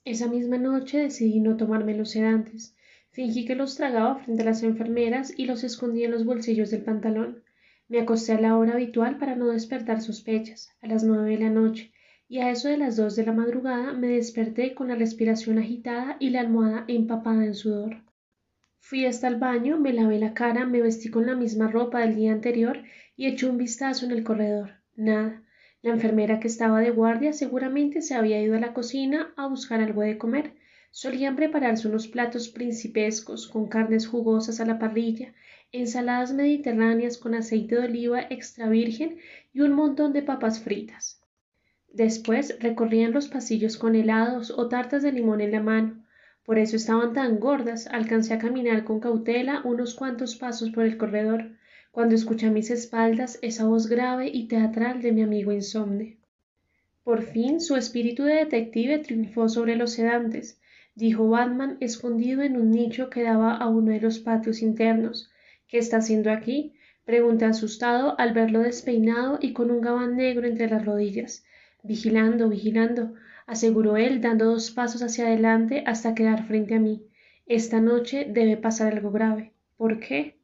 Esa misma noche decidí no tomarme los sedantes. Fingí que los tragaba frente a las enfermeras y los escondí en los bolsillos del pantalón. Me acosté a la hora habitual para no despertar sospechas, a las 9 de la noche, y a eso de las 2 de la madrugada me desperté con la respiración agitada y la almohada empapada en sudor. Fui hasta el baño, me lavé la cara, me vestí con la misma ropa del día anterior y eché un vistazo en el corredor. Nada. La enfermera que estaba de guardia seguramente se había ido a la cocina a buscar algo de comer. Solían prepararse unos platos principescos con carnes jugosas a la parrilla, ensaladas mediterráneas con aceite de oliva extra virgen y un montón de papas fritas. Después recorrían los pasillos con helados o tartas de limón en la mano. Por eso estaban tan gordas, alcancé a caminar con cautela unos cuantos pasos por el corredor, cuando escuché a mis espaldas esa voz grave y teatral de mi amigo insomne. Por fin su espíritu de detective triunfó sobre los sedantes, dijo Batman escondido en un nicho que daba a uno de los patios internos. ¿Qué está haciendo aquí? Pregunté asustado al verlo despeinado y con un gabán negro entre las rodillas. Vigilando, vigilando, aseguró él dando 2 pasos hacia adelante hasta quedar frente a mí. Esta noche debe pasar algo grave. ¿Por qué?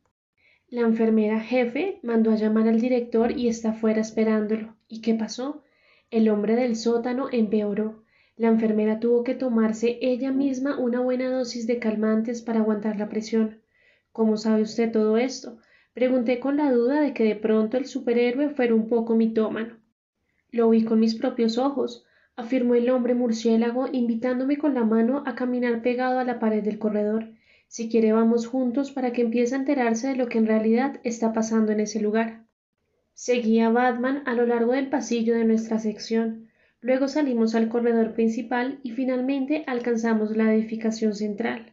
La enfermera jefe mandó a llamar al director y está fuera esperándolo. ¿Y qué pasó? El hombre del sótano empeoró. La enfermera tuvo que tomarse ella misma una buena dosis de calmantes para aguantar la presión. ¿Cómo sabe usted todo esto? Pregunté con la duda de que de pronto el superhéroe fuera un poco mitómano. Lo vi con mis propios ojos, afirmó el hombre murciélago, invitándome con la mano a caminar pegado a la pared del corredor. Si quiere vamos juntos para que empiece a enterarse de lo que en realidad está pasando en ese lugar. Seguí a Batman a lo largo del pasillo de nuestra sección. Luego salimos al corredor principal y finalmente alcanzamos la edificación central.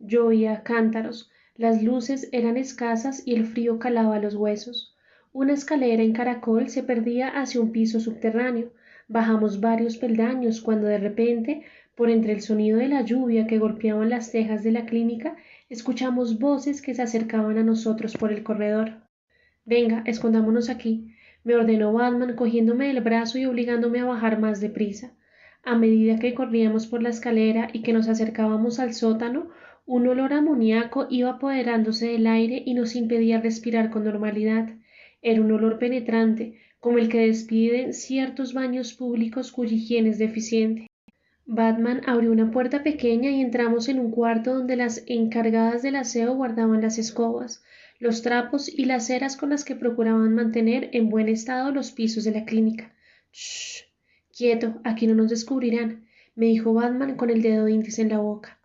Llovía a cántaros, las luces eran escasas y el frío calaba los huesos. Una escalera en caracol se perdía hacia un piso subterráneo. Bajamos varios peldaños cuando de repente, por entre el sonido de la lluvia que golpeaban las tejas de la clínica, escuchamos voces que se acercaban a nosotros por el corredor. Venga, escondámonos aquí, me ordenó Batman cogiéndome del brazo y obligándome a bajar más deprisa. A medida que corríamos por la escalera y que nos acercábamos al sótano, un olor amoníaco iba apoderándose del aire y nos impedía respirar con normalidad. Era un olor penetrante, como el que despiden ciertos baños públicos cuya higiene es deficiente. Batman abrió una puerta pequeña y entramos en un cuarto donde las encargadas del aseo guardaban las escobas, los trapos y las ceras con las que procuraban mantener en buen estado los pisos de la clínica. Shh, quieto, aquí no nos descubrirán, me dijo Batman con el dedo índice en la boca.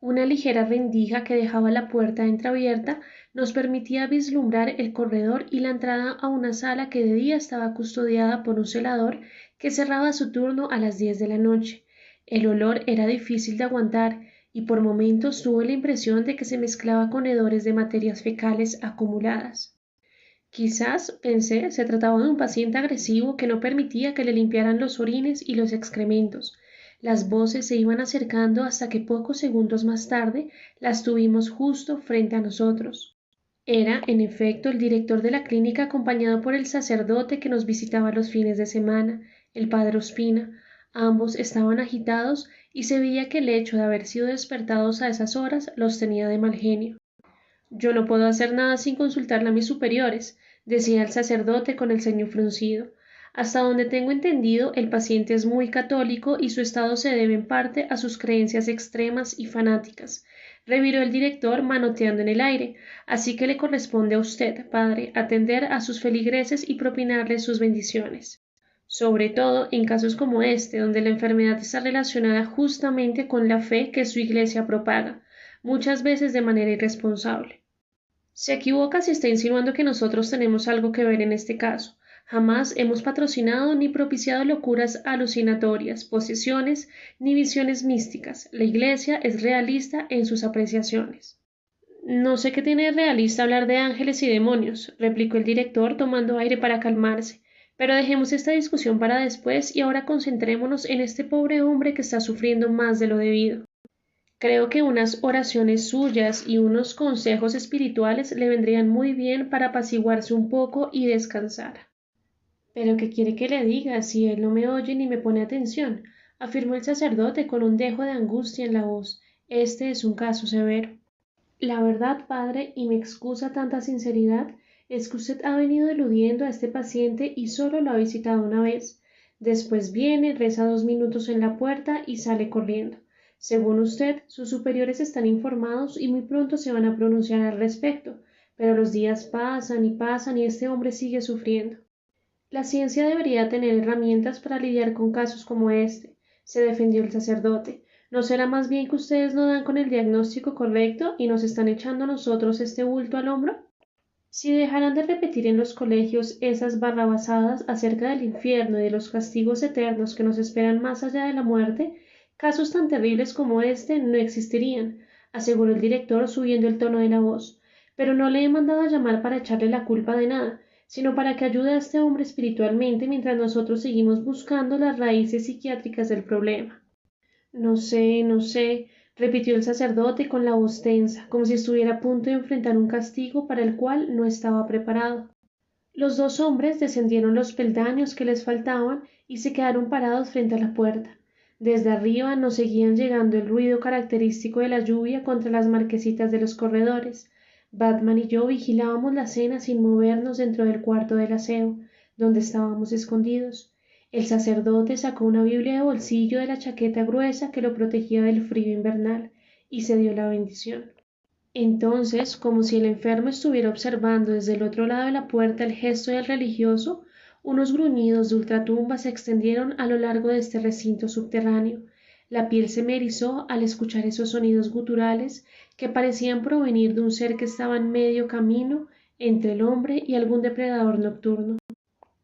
Una ligera rendija que dejaba la puerta entreabierta nos permitía vislumbrar el corredor y la entrada a una sala que de día estaba custodiada por un celador que cerraba su turno a las 10 de la noche. El olor era difícil de aguantar y por momentos tuve la impresión de que se mezclaba con hedores de materias fecales acumuladas. Quizás, pensé, se trataba de un paciente agresivo que no permitía que le limpiaran los orines y los excrementos. Las voces se iban acercando hasta que pocos segundos más tarde las tuvimos justo frente a nosotros. Era, en efecto, el director de la clínica acompañado por el sacerdote que nos visitaba los fines de semana, el padre Ospina. Ambos estaban agitados y se veía que el hecho de haber sido despertados a esas horas los tenía de mal genio. Yo no puedo hacer nada sin consultarle a mis superiores, decía el sacerdote con el ceño fruncido. Hasta donde tengo entendido, el paciente es muy católico y su estado se debe en parte a sus creencias extremas y fanáticas. Reviró el director manoteando en el aire, así que le corresponde a usted, padre, atender a sus feligreses y propinarles sus bendiciones. Sobre todo en casos como este, donde la enfermedad está relacionada justamente con la fe que su iglesia propaga, muchas veces de manera irresponsable. Se equivoca si está insinuando que nosotros tenemos algo que ver en este caso. Jamás hemos patrocinado ni propiciado locuras alucinatorias, posesiones ni visiones místicas. La Iglesia es realista en sus apreciaciones. No sé qué tiene de realista hablar de ángeles y demonios, replicó el director tomando aire para calmarse. Pero dejemos esta discusión para después y ahora concentrémonos en este pobre hombre que está sufriendo más de lo debido. Creo que unas oraciones suyas y unos consejos espirituales le vendrían muy bien para apaciguarse un poco y descansar. Pero ¿qué quiere que le diga si él no me oye ni me pone atención? afirmó el sacerdote con un dejo de angustia en la voz. Este es un caso severo. La verdad, padre, y me excusa tanta sinceridad, es que usted ha venido eludiendo a este paciente y solo lo ha visitado una vez. Después viene, reza 2 minutos en la puerta y sale corriendo. Según usted, sus superiores están informados y muy pronto se van a pronunciar al respecto, pero los días pasan y este hombre sigue sufriendo. La ciencia debería tener herramientas para lidiar con casos como este, se defendió el sacerdote. ¿No será más bien que ustedes no dan con el diagnóstico correcto y nos están echando a nosotros este bulto al hombro? Si dejaran de repetir en los colegios esas barrabasadas acerca del infierno y de los castigos eternos que nos esperan más allá de la muerte, casos tan terribles como este no existirían, aseguró el director subiendo el tono de la voz. Pero no le he mandado a llamar para echarle la culpa de nada, sino para que ayude a este hombre espiritualmente mientras nosotros seguimos buscando las raíces psiquiátricas del problema. No sé, repitió el sacerdote con la voz tensa, como si estuviera a punto de enfrentar un castigo para el cual no estaba preparado. Los dos hombres descendieron los peldaños que les faltaban y se quedaron parados frente a la puerta. Desde arriba nos seguían llegando el ruido característico de la lluvia contra las marquesitas de los corredores. Batman y yo vigilábamos la cena sin movernos dentro del cuarto del aseo, donde estábamos escondidos. El sacerdote sacó una Biblia de bolsillo de la chaqueta gruesa que lo protegía del frío invernal y se dio la bendición. Entonces, como si el enfermo estuviera observando desde el otro lado de la puerta el gesto del religioso, unos gruñidos de ultratumba se extendieron a lo largo de este recinto subterráneo. La piel se me erizó al escuchar esos sonidos guturales que parecían provenir de un ser que estaba en medio camino entre el hombre y algún depredador nocturno.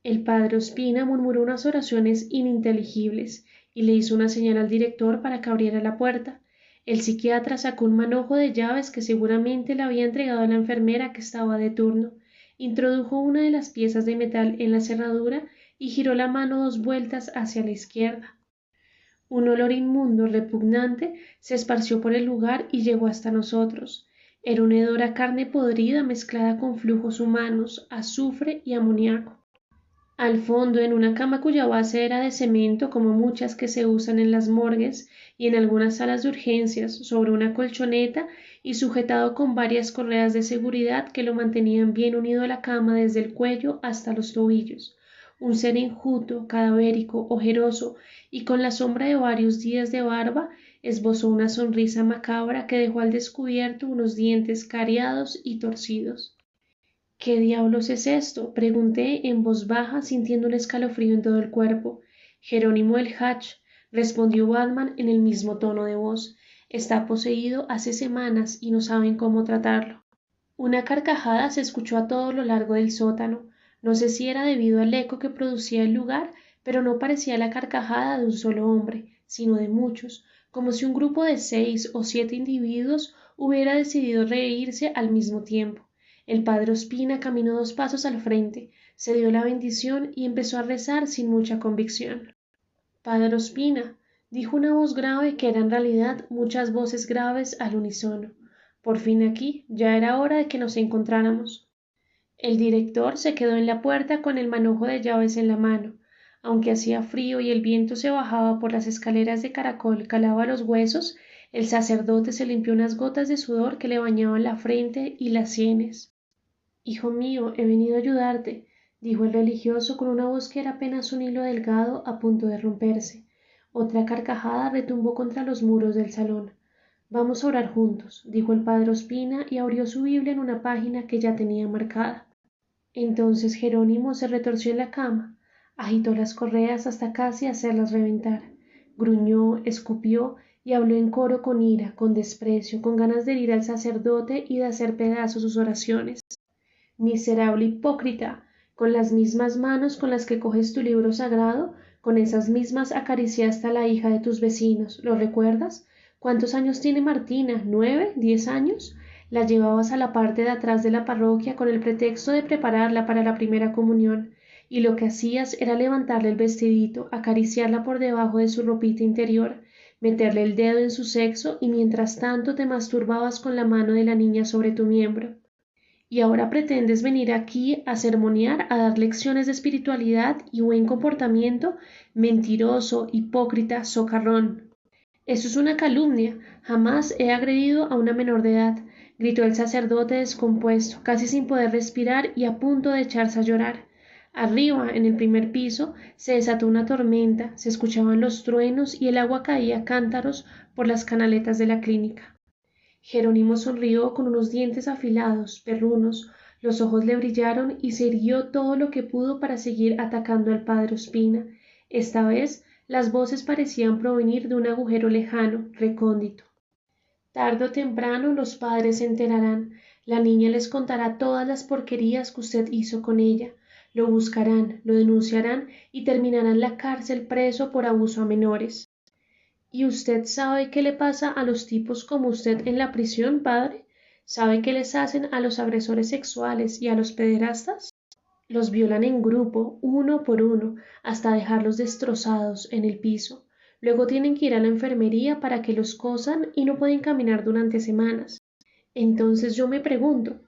El padre Ospina murmuró unas oraciones ininteligibles y le hizo una señal al director para que abriera la puerta. El psiquiatra sacó un manojo de llaves que seguramente le había entregado a la enfermera que estaba de turno, introdujo una de las piezas de metal en la cerradura y giró la mano 2 vueltas hacia la izquierda. Un olor inmundo, repugnante, se esparció por el lugar y llegó hasta nosotros. Era un hedor a carne podrida mezclada con flujos humanos, azufre y amoníaco. Al fondo, en una cama cuya base era de cemento, como muchas que se usan en las morgues y en algunas salas de urgencias, sobre una colchoneta y sujetado con varias correas de seguridad que lo mantenían bien unido a la cama desde el cuello hasta los tobillos. Un ser enjuto, cadavérico, ojeroso y con la sombra de varios días de barba, esbozó una sonrisa macabra que dejó al descubierto unos dientes cariados y torcidos. ¿Qué diablos es esto? Pregunté en voz baja, sintiendo un escalofrío en todo el cuerpo. Jerónimo el Hatch, respondió Batman en el mismo tono de voz. Está poseído hace semanas y no saben cómo tratarlo. Una carcajada se escuchó a todo lo largo del sótano. No sé si era debido al eco que producía el lugar, pero no parecía la carcajada de un solo hombre, sino de muchos, como si un grupo de 6 o 7 individuos hubiera decidido reírse al mismo tiempo. El padre Ospina caminó 2 pasos al frente, se dio la bendición y empezó a rezar sin mucha convicción. Padre Ospina, dijo una voz grave que era en realidad muchas voces graves al unísono. Por fin aquí, ya era hora de que nos encontráramos. El director se quedó en la puerta con el manojo de llaves en la mano. Aunque hacía frío y el viento se bajaba por las escaleras de caracol calaba los huesos, el sacerdote se limpió unas gotas de sudor que le bañaban la frente y las sienes. Hijo mío, he venido a ayudarte, dijo el religioso con una voz que era apenas un hilo delgado a punto de romperse. Otra carcajada retumbó contra los muros del salón. Vamos a orar juntos, dijo el padre Ospina y abrió su Biblia en una página que ya tenía marcada. Entonces Jerónimo se retorció en la cama, agitó las correas hasta casi hacerlas reventar, gruñó, escupió y habló en coro con ira, con desprecio, con ganas de herir al sacerdote y de hacer pedazos sus oraciones. Miserable hipócrita, con las mismas manos con las que coges tu libro sagrado, con esas mismas acariciaste a la hija de tus vecinos, ¿lo recuerdas? ¿Cuántos años tiene Martina? ¿9? ¿10 años? La llevabas a la parte de atrás de la parroquia con el pretexto de prepararla para la primera comunión, y lo que hacías era levantarle el vestidito, acariciarla por debajo de su ropita interior, meterle el dedo en su sexo y mientras tanto te masturbabas con la mano de la niña sobre tu miembro. Y ahora pretendes venir aquí a sermonear, a dar lecciones de espiritualidad y buen comportamiento, mentiroso, hipócrita, socarrón. Eso es una calumnia. Jamás he agredido a una menor de edad, gritó el sacerdote descompuesto, casi sin poder respirar y a punto de echarse a llorar. Arriba, en el primer piso, se desató una tormenta, se escuchaban los truenos y el agua caía a cántaros por las canaletas de la clínica. Jerónimo sonrió con unos dientes afilados, perrunos, los ojos le brillaron y se irguió todo lo que pudo para seguir atacando al padre Ospina. Esta vez las voces parecían provenir de un agujero lejano, recóndito. Tarde o temprano los padres se enterarán. La niña les contará todas las porquerías que usted hizo con ella. Lo buscarán, lo denunciarán y terminará en la cárcel preso por abuso a menores. ¿Y usted sabe qué le pasa a los tipos como usted en la prisión, padre? ¿Sabe qué les hacen a los agresores sexuales y a los pederastas? Los violan en grupo, uno por uno, hasta dejarlos destrozados en el piso. Luego tienen que ir a la enfermería para que los cosan y no pueden caminar durante semanas. Entonces yo me pregunto,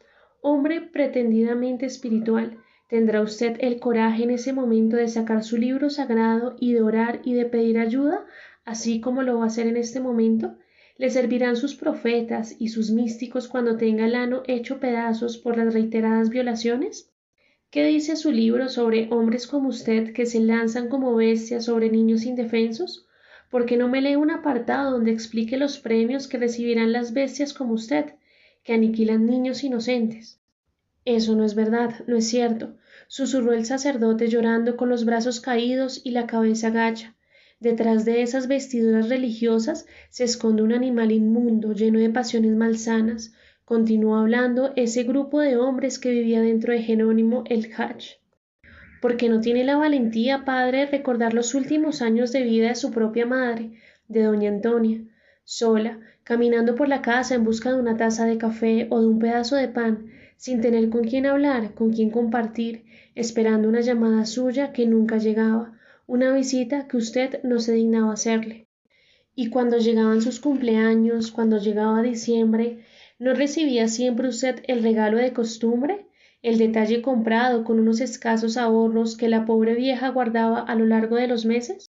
hombre pretendidamente espiritual, ¿tendrá usted el coraje en ese momento de sacar su libro sagrado y de orar y de pedir ayuda, así como lo va a hacer en este momento? ¿Le servirán sus profetas y sus místicos cuando tenga el ano hecho pedazos por las reiteradas violaciones? ¿Qué dice su libro sobre hombres como usted que se lanzan como bestias sobre niños indefensos? ¿Por qué no me lee un apartado donde explique los premios que recibirán las bestias como usted, que aniquilan niños inocentes? Eso no es verdad, no es cierto, susurró el sacerdote llorando con los brazos caídos y la cabeza gacha. Detrás de esas vestiduras religiosas se esconde un animal inmundo, lleno de pasiones malsanas. Continuó hablando ese grupo de hombres que vivía dentro de Jerónimo el Hach. Porque no tiene la valentía, padre, de recordar los últimos años de vida de su propia madre, de doña Antonia, sola, caminando por la casa en busca de una taza de café o de un pedazo de pan, sin tener con quién hablar, con quién compartir, esperando una llamada suya que nunca llegaba, una visita que usted no se dignaba hacerle. Y cuando llegaban sus cumpleaños, cuando llegaba diciembre, ¿no recibía siempre usted el regalo de costumbre? El detalle comprado con unos escasos ahorros que la pobre vieja guardaba a lo largo de los meses.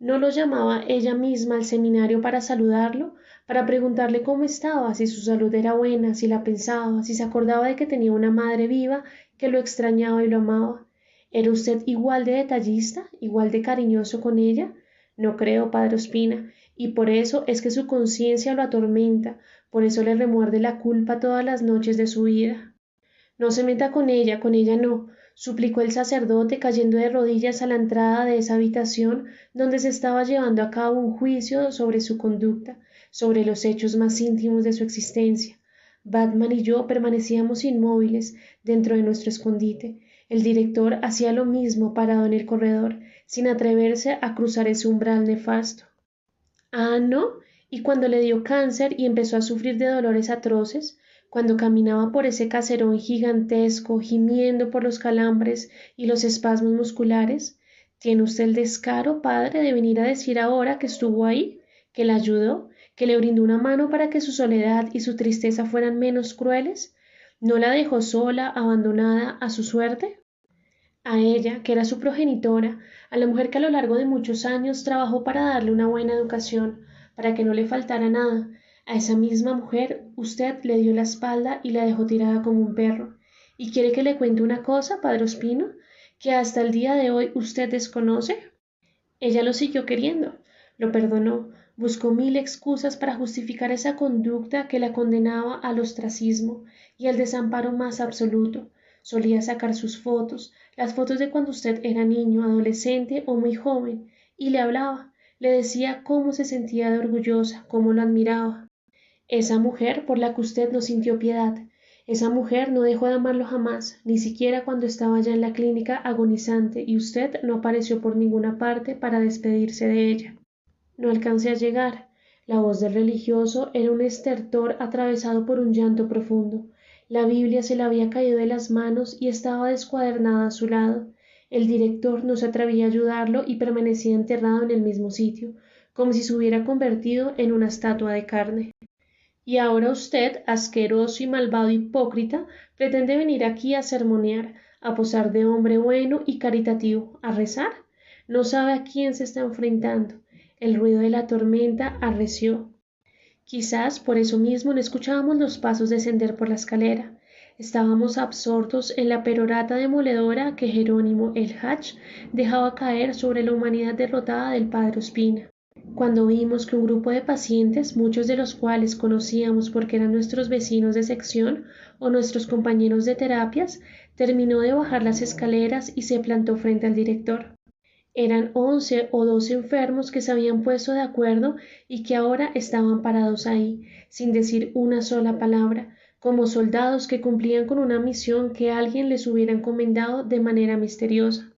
¿No lo llamaba ella misma al seminario para saludarlo, para preguntarle cómo estaba, si su salud era buena, si la pensaba, si se acordaba de que tenía una madre viva que lo extrañaba y lo amaba? ¿Era usted igual de detallista, igual de cariñoso con ella? No creo, padre Ospina, y por eso es que su conciencia lo atormenta, por eso le remuerde la culpa todas las noches de su vida. No se meta con ella no, suplicó el sacerdote cayendo de rodillas a la entrada de esa habitación donde se estaba llevando a cabo un juicio sobre su conducta, sobre los hechos más íntimos de su existencia. Batman y yo permanecíamos inmóviles dentro de nuestro escondite. El director hacía lo mismo parado en el corredor, sin atreverse a cruzar ese umbral nefasto. Ah, ¿no? Y cuando le dio cáncer y empezó a sufrir de dolores atroces, cuando caminaba por ese caserón gigantesco, gimiendo por los calambres y los espasmos musculares, ¿tiene usted el descaro, padre, de venir a decir ahora que estuvo ahí, que la ayudó, que le brindó una mano para que su soledad y su tristeza fueran menos crueles? ¿No la dejó sola, abandonada a su suerte? A ella, que era su progenitora, a la mujer que a lo largo de muchos años trabajó para darle una buena educación, para que no le faltara nada, a esa misma mujer usted le dio la espalda y la dejó tirada como un perro. ¿Y quiere que le cuente una cosa, padre Ospino, que hasta el día de hoy usted desconoce? Ella lo siguió queriendo, lo perdonó, buscó mil excusas para justificar esa conducta que la condenaba al ostracismo y al desamparo más absoluto. Solía sacar sus fotos, las fotos de cuando usted era niño, adolescente o muy joven, y le hablaba, le decía cómo se sentía de orgullosa, cómo lo admiraba. Esa mujer por la que usted no sintió piedad, esa mujer no dejó de amarlo jamás, ni siquiera cuando estaba ya en la clínica agonizante y usted no apareció por ninguna parte para despedirse de ella. No alcancé a llegar. La voz del religioso era un estertor atravesado por un llanto profundo. La Biblia se le había caído de las manos y estaba descuadernada a su lado. El director no se atrevía a ayudarlo y permanecía enterrado en el mismo sitio, como si se hubiera convertido en una estatua de carne. Y ahora usted, asqueroso y malvado hipócrita, pretende venir aquí a sermonear, a posar de hombre bueno y caritativo, a rezar. No sabe a quién se está enfrentando. El ruido de la tormenta arreció. Quizás por eso mismo no escuchábamos los pasos descender por la escalera. Estábamos absortos en la perorata demoledora que Jerónimo el Hach dejaba caer sobre la humanidad derrotada del padre Ospina. Cuando vimos que un grupo de pacientes, muchos de los cuales conocíamos porque eran nuestros vecinos de sección o nuestros compañeros de terapias, terminó de bajar las escaleras y se plantó frente al director. Eran 11 o 12 enfermos que se habían puesto de acuerdo y que ahora estaban parados ahí, sin decir una sola palabra, como soldados que cumplían con una misión que alguien les hubiera encomendado de manera misteriosa.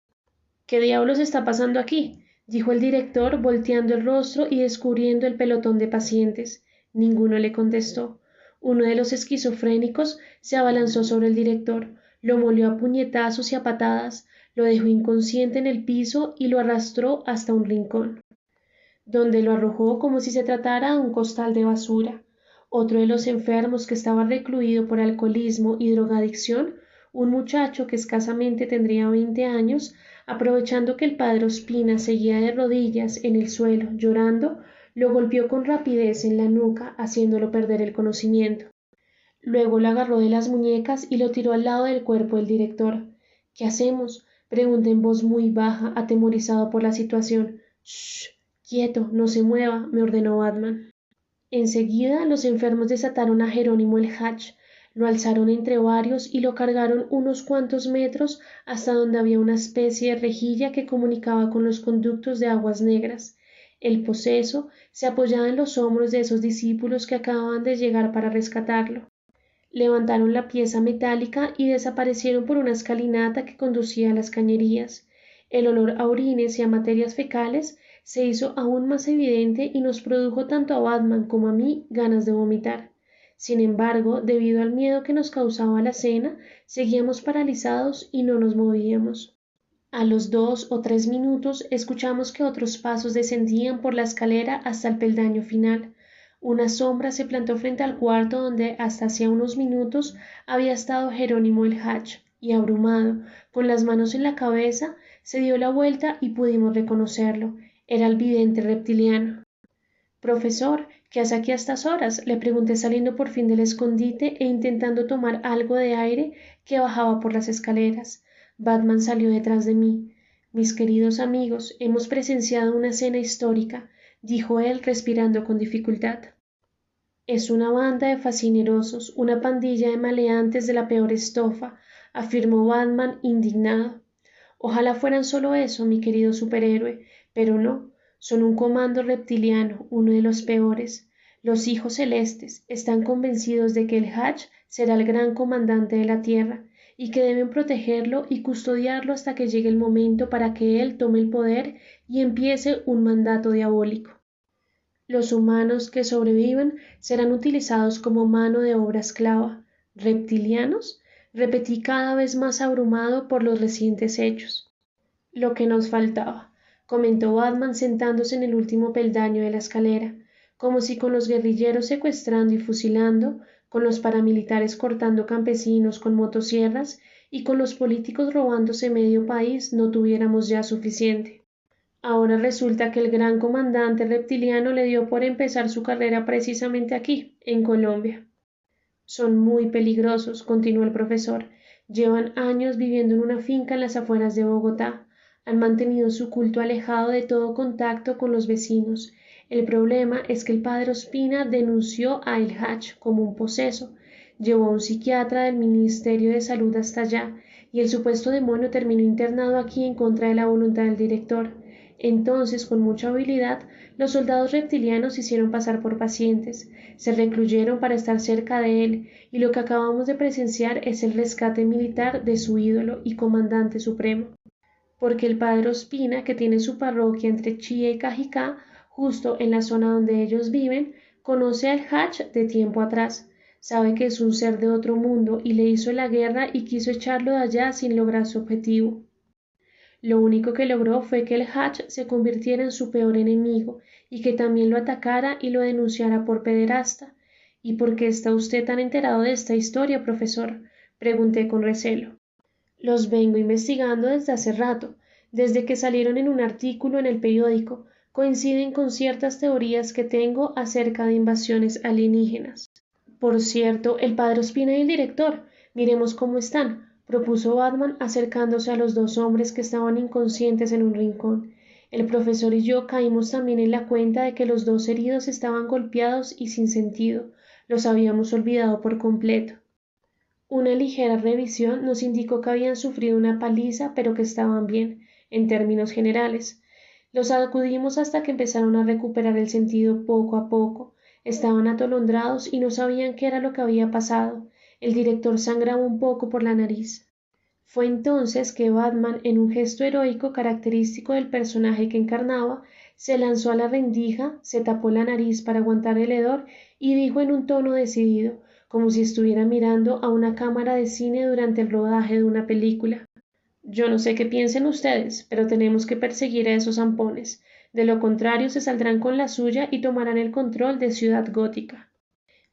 ¿Qué diablos está pasando aquí?, dijo el director, volteando el rostro y descubriendo el pelotón de pacientes. Ninguno le contestó. Uno de los esquizofrénicos se abalanzó sobre el director, lo molió a puñetazos y a patadas, lo dejó inconsciente en el piso y lo arrastró hasta un rincón, donde lo arrojó como si se tratara de un costal de basura. Otro de los enfermos que estaba recluido por alcoholismo y drogadicción, un muchacho que escasamente tendría 20 años, aprovechando que el padre Ospina seguía de rodillas en el suelo, llorando, lo golpeó con rapidez en la nuca, haciéndolo perder el conocimiento. Luego lo agarró de las muñecas y lo tiró al lado del cuerpo del director. ¿Qué hacemos?, pregunté en voz muy baja, atemorizado por la situación. —Shh, quieto, no se mueva —me ordenó Batman. Enseguida los enfermos desataron a Jerónimo el Hach, lo alzaron entre varios y lo cargaron unos cuantos metros hasta donde había una especie de rejilla que comunicaba con los conductos de aguas negras. El poseso se apoyaba en los hombros de esos discípulos que acababan de llegar para rescatarlo. Levantaron la pieza metálica y desaparecieron por una escalinata que conducía a las cañerías. El olor a orines y a materias fecales se hizo aún más evidente y nos produjo tanto a Batman como a mí ganas de vomitar. Sin embargo, debido al miedo que nos causaba la escena, seguíamos paralizados y no nos movíamos. A los 2 o 3 minutos escuchamos que otros pasos descendían por la escalera hasta el peldaño final. Una sombra se plantó frente al cuarto donde hasta hacía unos minutos había estado Jerónimo el Hach, y abrumado, con las manos en la cabeza, se dio la vuelta y pudimos reconocerlo. Era el vidente reptiliano. —Profesor, ¿qué hace aquí a estas horas? —le pregunté saliendo por fin del escondite e intentando tomar algo de aire que bajaba por las escaleras. Batman salió detrás de mí. —Mis queridos amigos, hemos presenciado una escena histórica —dijo él respirando con dificultad. —Es una banda de fascinerosos, una pandilla de maleantes de la peor estofa —afirmó Batman indignado. —Ojalá fueran solo eso, mi querido superhéroe, pero no, son un comando reptiliano, uno de los peores. Los hijos celestes están convencidos de que el Hach será el gran comandante de la Tierra y que deben protegerlo y custodiarlo hasta que llegue el momento para que él tome el poder y empiece un mandato diabólico. Los humanos que sobrevivan serán utilizados como mano de obra esclava. ¿Reptilianos? Repetí cada vez más abrumado por los recientes hechos. Lo que nos faltaba, comentó Batman sentándose en el último peldaño de la escalera, como si con los guerrilleros secuestrando y fusilando, con los paramilitares cortando campesinos con motosierras y con los políticos robándose medio país no tuviéramos ya suficiente. Ahora resulta que el gran comandante reptiliano le dio por empezar su carrera precisamente aquí, en Colombia. Son muy peligrosos, continuó el profesor. Llevan años viviendo en una finca en las afueras de Bogotá. Han mantenido su culto alejado de todo contacto con los vecinos. El problema es que el padre Ospina denunció a El Hach como un poseso. Llevó a un psiquiatra del Ministerio de Salud hasta allá, y el supuesto demonio terminó internado aquí en contra de la voluntad del director. Entonces, con mucha habilidad, los soldados reptilianos se hicieron pasar por pacientes, se recluyeron para estar cerca de él, y lo que acabamos de presenciar es el rescate militar de su ídolo y comandante supremo. Porque el padre Ospina, que tiene su parroquia entre Chía y Cajicá, justo en la zona donde ellos viven, conoce al Hach de tiempo atrás, sabe que es un ser de otro mundo y le hizo la guerra y quiso echarlo de allá sin lograr su objetivo. Lo único que logró fue que el Hach se convirtiera en su peor enemigo y que también lo atacara y lo denunciara por pederasta, ¿Y por qué está usted tan enterado de esta historia, profesor? Pregunté con recelo. Los vengo investigando desde hace rato, desde que salieron en un artículo en el periódico, coinciden con ciertas teorías que tengo acerca de invasiones alienígenas. Por cierto, el padre Ospina y el director, miremos cómo están, propuso Batman acercándose a los dos hombres que estaban inconscientes en un rincón. El profesor y yo caímos también en la cuenta de que los dos heridos estaban golpeados y sin sentido. Los habíamos olvidado por completo. Una ligera revisión nos indicó que habían sufrido una paliza, pero que estaban bien, en términos generales. Los acudimos hasta que empezaron a recuperar el sentido poco a poco. Estaban atolondrados y no sabían qué era lo que había pasado. El director sangraba un poco por la nariz. Fue entonces que Batman, en un gesto heroico característico del personaje que encarnaba, se lanzó a la rendija, se tapó la nariz para aguantar el hedor y dijo en un tono decidido, como si estuviera mirando a una cámara de cine durante el rodaje de una película. Yo no sé qué piensen ustedes, pero tenemos que perseguir a esos zampones. De lo contrario se saldrán con la suya y tomarán el control de Ciudad Gótica.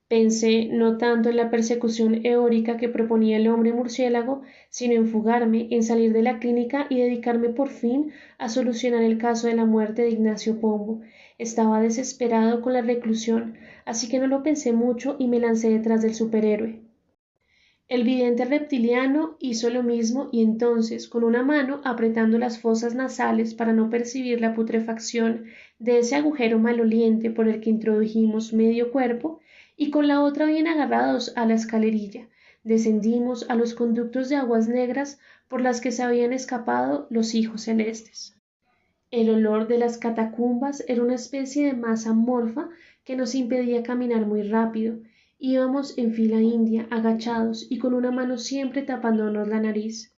Pensé no tanto en la persecución eórica que proponía el hombre murciélago, sino en fugarme, en salir de la clínica y dedicarme por fin a solucionar el caso de la muerte de Ignacio Pombo. Estaba desesperado con la reclusión, así que no lo pensé mucho y me lancé detrás del superhéroe. El vidente reptiliano hizo lo mismo y entonces, con una mano apretando las fosas nasales para no percibir la putrefacción de ese agujero maloliente por el que introdujimos medio cuerpo, y con la otra bien agarrados a la escalerilla, descendimos a los conductos de aguas negras por las que se habían escapado los hijos celestes. El olor de las catacumbas era una especie de masa amorfa que nos impedía caminar muy rápido. Íbamos en fila india, agachados y con una mano siempre tapándonos la nariz.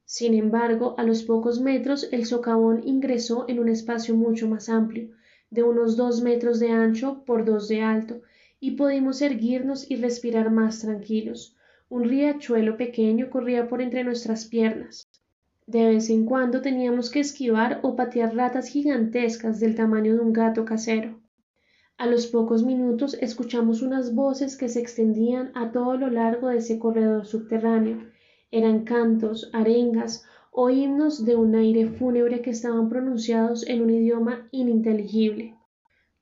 Sin embargo, a los pocos metros el socavón ingresó en un espacio mucho más amplio, de unos 2 metros de ancho por 2 de alto, y pudimos erguirnos y respirar más tranquilos. Un riachuelo pequeño corría por entre nuestras piernas. De vez en cuando teníamos que esquivar o patear ratas gigantescas del tamaño de un gato casero. A los pocos minutos escuchamos unas voces que se extendían a todo lo largo de ese corredor subterráneo. Eran cantos, arengas o himnos de un aire fúnebre que estaban pronunciados en un idioma ininteligible.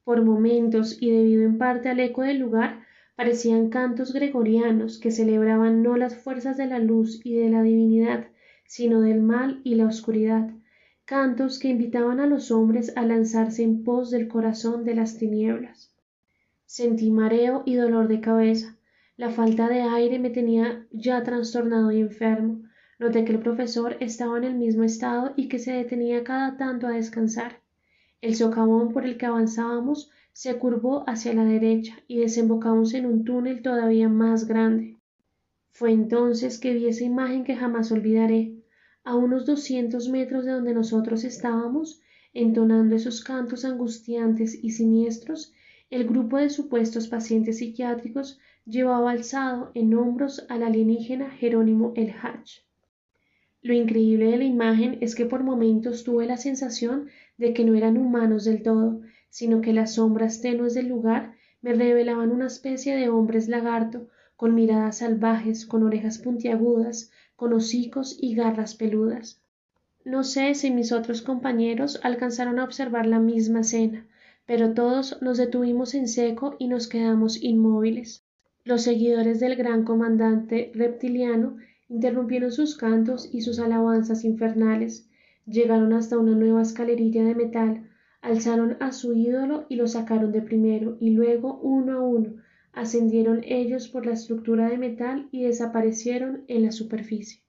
Por momentos, y debido en parte al eco del lugar, parecían cantos gregorianos que celebraban no las fuerzas de la luz y de la divinidad, sino del mal y la oscuridad, cantos que invitaban a los hombres a lanzarse en pos del corazón de las tinieblas. Sentí mareo y dolor de cabeza. La falta de aire me tenía ya trastornado y enfermo. Noté que el profesor estaba en el mismo estado y que se detenía cada tanto a descansar. El socavón por el que avanzábamos se curvó hacia la derecha y desembocamos en un túnel todavía más grande. Fue entonces que vi esa imagen que jamás olvidaré. A unos 200 metros de donde nosotros estábamos, entonando esos cantos angustiantes y siniestros, el grupo de supuestos pacientes psiquiátricos llevaba alzado en hombros al alienígena Jerónimo el Hatch. Lo increíble de la imagen es que por momentos tuve la sensación de que no eran humanos del todo, sino que las sombras tenues del lugar me revelaban una especie de hombres lagarto, con miradas salvajes, con orejas puntiagudas, con hocicos y garras peludas. No sé si mis otros compañeros alcanzaron a observar la misma escena, pero todos nos detuvimos en seco y nos quedamos inmóviles. Los seguidores del gran comandante reptiliano interrumpieron sus cantos y sus alabanzas infernales, llegaron hasta una nueva escalerilla de metal, alzaron a su ídolo y lo sacaron de primero, y luego, uno a uno, ascendieron ellos por la estructura de metal y desaparecieron en la superficie.